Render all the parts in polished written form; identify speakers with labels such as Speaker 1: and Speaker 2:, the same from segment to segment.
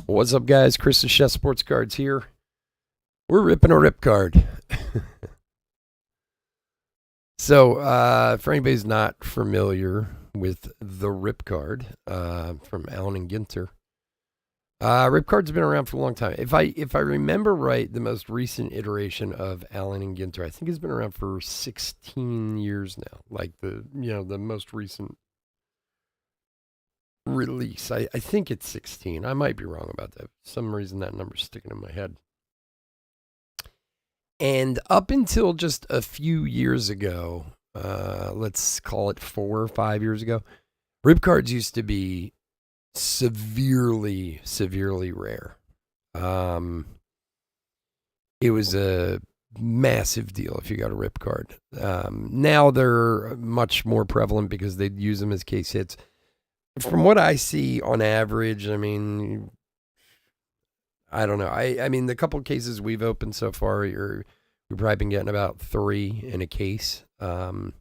Speaker 1: What's up, guys? Chris the Chef Sports Cards here. We're ripping a rip card. For anybody who's not familiar with the rip card from Allen and Ginter, rip cards have been around for a long time. If I remember right, the most recent iteration of Allen and Ginter, I think, has been around for 16 years now. Like the most recent release. I think it's 16. I might be wrong about that. For some reason that number's sticking in my head. And up until just a few years ago, let's call it 4 or 5 years ago, rip cards used to be severely, severely rare. It was a massive deal if you got a rip card. Now they're much more prevalent because they use them as case hits. From what I see on average, I mean, I don't know. I mean, the couple of cases we've opened so far, we've probably been getting about 3 in a case. And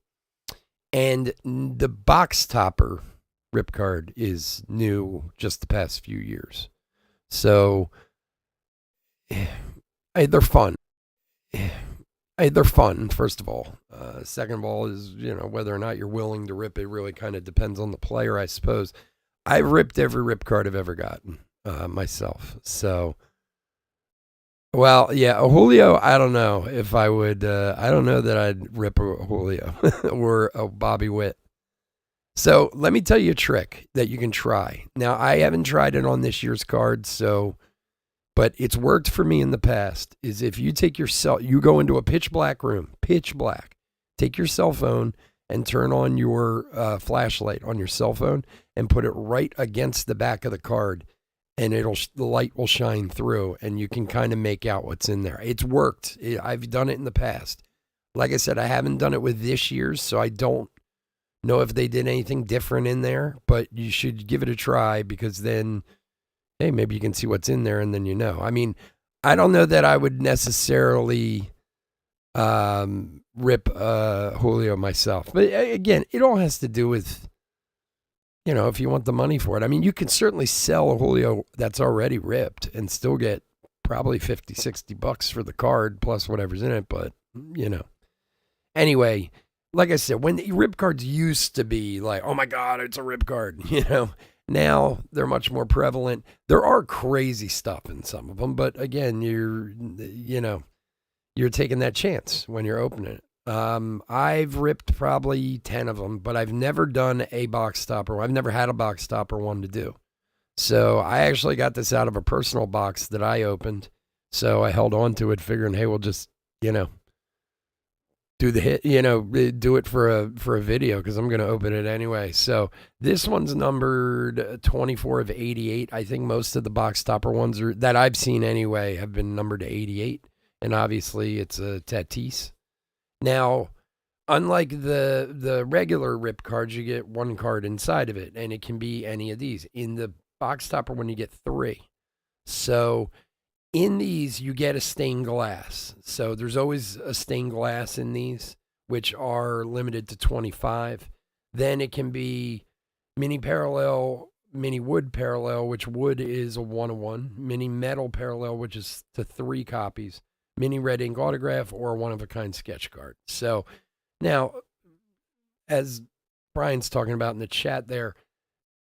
Speaker 1: the box topper rip card is new just the past few years. So they're fun. They're fun, first of all. Second of all is, whether or not you're willing to rip it really kind of depends on the player, I suppose. I've ripped every rip card I've ever gotten myself. So, well, yeah, a Julio, I don't know if I would. I don't know that I'd rip a Julio or a Bobby Witt. So let me tell you a trick that you can try. Now, I haven't tried it on this year's card, but it's worked for me in the past, is if you take you go into a pitch black room, pitch black, take your cell phone and turn on your flashlight on your cell phone and put it right against the back of the card, and the light will shine through, and you can kind of make out what's in there. It's worked. I've done it in the past. Like I said, I haven't done it with this year's, so I don't know if they did anything different in there, but you should give it a try, because then, hey, maybe you can see what's in there, and then I mean, I don't know that I would necessarily rip Julio myself. But again, it all has to do with, if you want the money for it. I mean, you can certainly sell a Julio that's already ripped and still get probably $50-$60 for the card plus whatever's in it. But, anyway, like I said, when the rip cards used to be like, oh my God, it's a rip card, Now they're much more prevalent. There are crazy stuff in some of them, but again, you're taking that chance when you're opening it. I've ripped probably 10 of them, but I've never done a box stopper. I've never had a box stopper one to do. So I actually got this out of a personal box that I opened. So I held on to it figuring, hey, we'll just, do the hit, do it for a video, because I'm going to open it anyway. So this one's numbered 24 of 88. I think most of the box topper ones that I've seen anyway have been numbered to 88. And obviously it's a Tatis. Now, unlike the regular rip cards, you get one card inside of it, and it can be any of these. In the box topper one, you get 3. So in these, you get a stained glass. So there's always a stained glass in these, which are limited to 25. Then it can be mini parallel, mini wood parallel, which wood is a 1-of-1, mini metal parallel, which is to 3 copies, mini red ink autograph, or a one-of-a-kind sketch card. So now, as Brian's talking about in the chat there,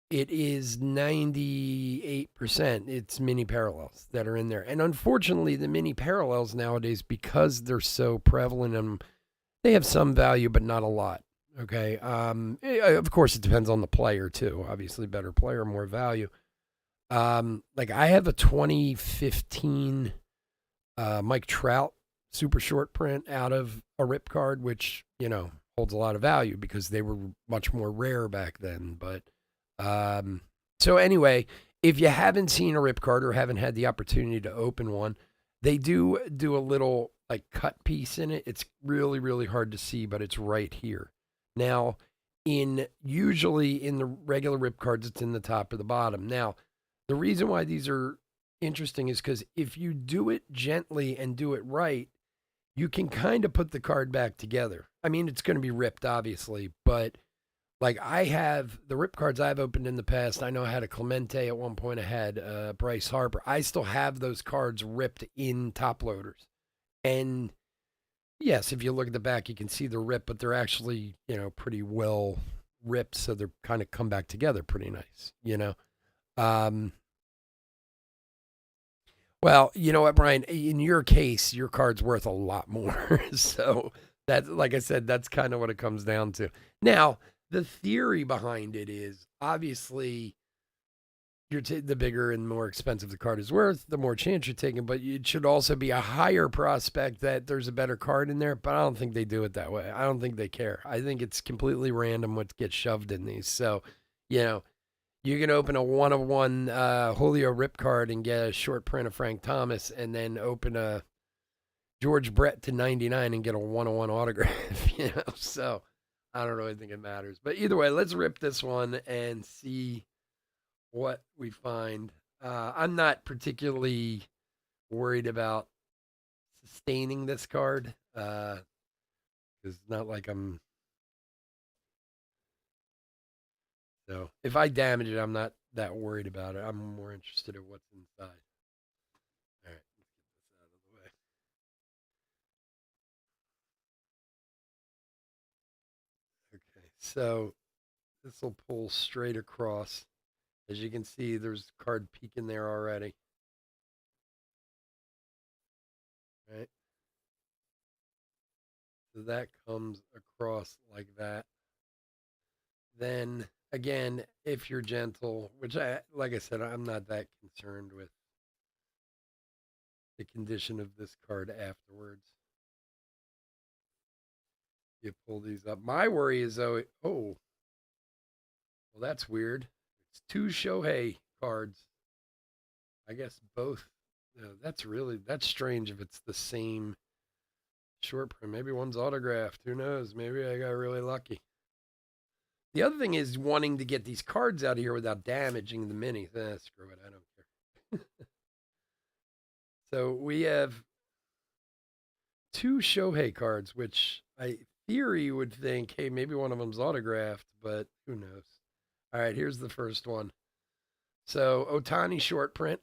Speaker 1: it is 98%. It's mini parallels that are in there. And unfortunately, the mini parallels nowadays, because they're so prevalent, and they have some value, but not a lot. Okay. Of course, it depends on the player too. Obviously, better player, more value. Like I have a 2015 Mike Trout super short print out of a rip card, which, holds a lot of value because they were much more rare back then. But so anyway, if you haven't seen a rip card or haven't had the opportunity to open one, they do a little like cut piece in it. It's really, really hard to see, but it's right here. Now, usually in the regular rip cards, it's in the top or the bottom. Now, the reason why these are interesting is because if you do it gently and do it right, you can kind of put the card back together. I mean, it's going to be ripped, obviously, but Like I have the rip cards I've opened in the past. I know I had a Clemente at one point. I had Bryce Harper. I still have those cards ripped in top loaders. And yes, if you look at the back, you can see the rip, but they're actually, pretty well ripped. So they're kind of come back together pretty nice. Um, well, you know what, Brian? In your case, your card's worth a lot more. So that, like I said, that's kind of what it comes down to. Now, the theory behind it is obviously the bigger and more expensive the card is worth, the more chance you're taking. But it should also be a higher prospect that there's a better card in there. But I don't think they do it that way. I don't think they care. I think it's completely random what gets shoved in these. So, you know, you can open a 1/1 Julio Rip card and get a short print of Frank Thomas, and then open a George Brett to 99 and get a 1/1 autograph. So I don't really think it matters. But either way, let's rip this one and see what we find. I'm not particularly worried about sustaining this card. It's not like I'm. So if I damage it, I'm not that worried about it. I'm more interested in what's inside. All right, let's get this out of the way. Okay, so this will pull straight across. As you can see, there's card peeking there already. Right? So that comes across like that. Then again, if you're gentle, which like I said, I'm not that concerned with the condition of this card afterwards. You pull these up. My worry is though, well, that's weird. It's two Shohei cards. I guess both. That's strange if it's the same short print. Maybe one's autographed. Who knows? Maybe I got really lucky. The other thing is wanting to get these cards out of here without damaging the minis. Screw it. I don't care. So we have two Shohei cards, which I theory would think, hey, maybe one of them's autographed, but who knows? All right, here's the first one. So Otani short print.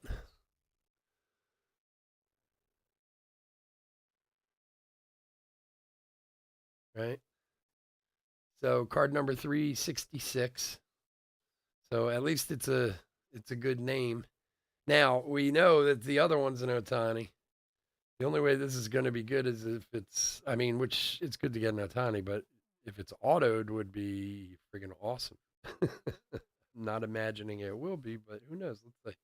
Speaker 1: Right. So card number 366. So at least it's a good name. Now we know that the other one's an Otani. The only way this is going to be good is if it's, which it's good to get an Otani, but if it's autoed would be friggin' awesome. Not imagining it will be, but who knows? Let's see.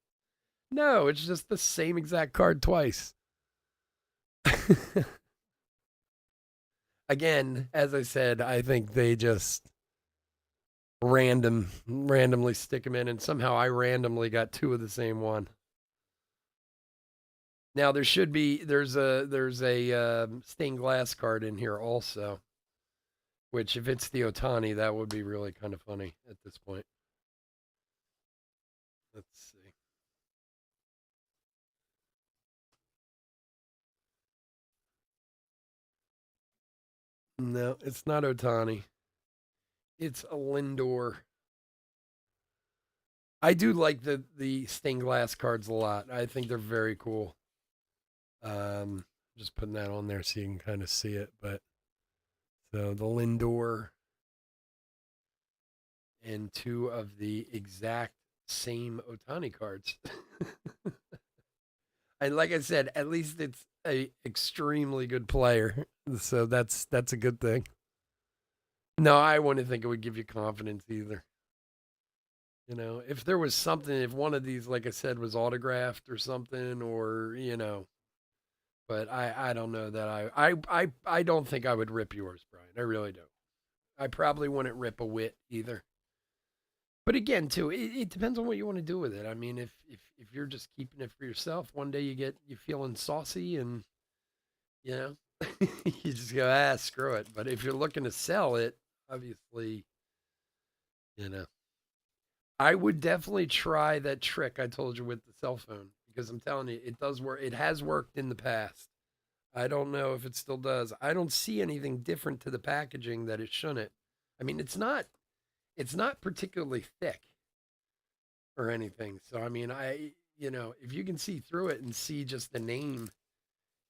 Speaker 1: No, it's just the same exact card twice. Again, as I said, I think they just randomly stick them in, and somehow I randomly got two of the same one. Now there's a stained glass card in here also, which if it's the Otani, that would be really kind of funny at this point. Let's see. No, it's not Otani. It's a Lindor. I do like the stained glass cards a lot. I think they're very cool. Just putting that on there so you can kind of see it. But so the Lindor and two of the exact same Otani cards. And like I said, at least it's a extremely good player. So that's a good thing. No, I wouldn't think it would give you confidence either. If there was something, if one of these, like I said, was autographed or something, or but I don't know that I don't think I would rip yours, Brian. I really don't. I probably wouldn't rip a Wit either. But again, too, it depends on what you want to do with it. I mean, if you're just keeping it for yourself, one day you feeling saucy and you know you just go screw it. But if you're looking to sell it, obviously, you know, I would definitely try that trick I told you with the cell phone because I'm telling you, it does work. It has worked in the past. I don't know if it still does. I don't see anything different to the packaging that it shouldn't. I mean, it's not. it's not particularly thick or anything. So I mean, if you can see through it and see just the name,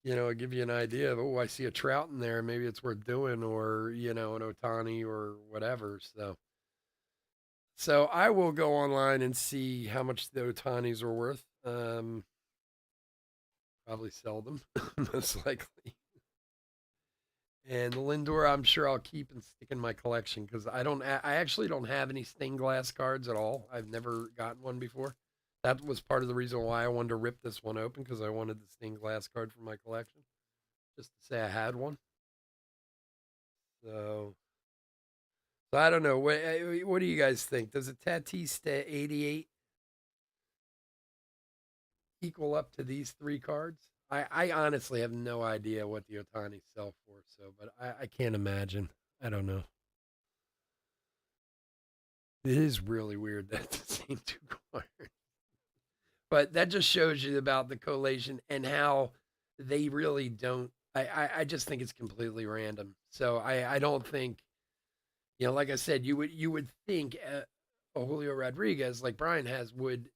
Speaker 1: give you an idea of, oh, I see a trout in there, maybe it's worth doing, or an Otani or whatever. So I will go online and see how much the Otanis are worth. Probably sell them, most likely. And the Lindor, I'm sure I'll keep and stick in my collection because I actually don't have any stained glass cards at all. I've never gotten one before. That was part of the reason why I wanted to rip this one open because I wanted the stained glass card for my collection, just to say I had one. So, so I don't know. What do you guys think? Does a Tatis 88 equal up to these three cards? I honestly have no idea what the Otani sell for, but I can't imagine. I don't know. It is really weird that it's the same two cards. But that just shows you about the collation and how they really don't. I just think it's completely random. So I don't think, like I said, you would think a Julio Rodriguez like Brian has would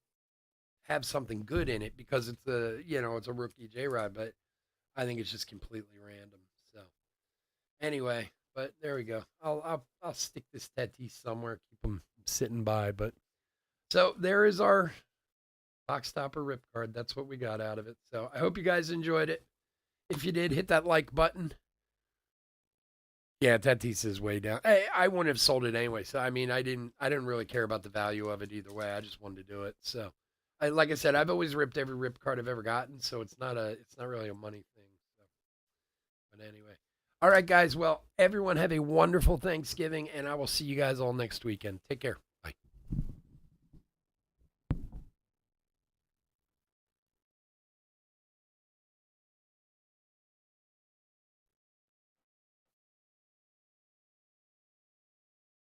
Speaker 1: have something good in it because it's a rookie J Rod, but I think it's just completely random. So anyway, but there we go. I'll stick this Tatis somewhere, keep them sitting by. But so there is our box topper rip card. That's what we got out of it. So I hope you guys enjoyed it. If you did, hit that like button. Yeah, Tatis is way down. I wouldn't have sold it anyway. So I mean, I didn't really care about the value of it either way. I just wanted to do it. So like I said, I've always ripped every rip card I've ever gotten, so it's not really a money thing. So, but anyway, all right, guys. Well, everyone have a wonderful Thanksgiving, and I will see you guys all next weekend. Take care.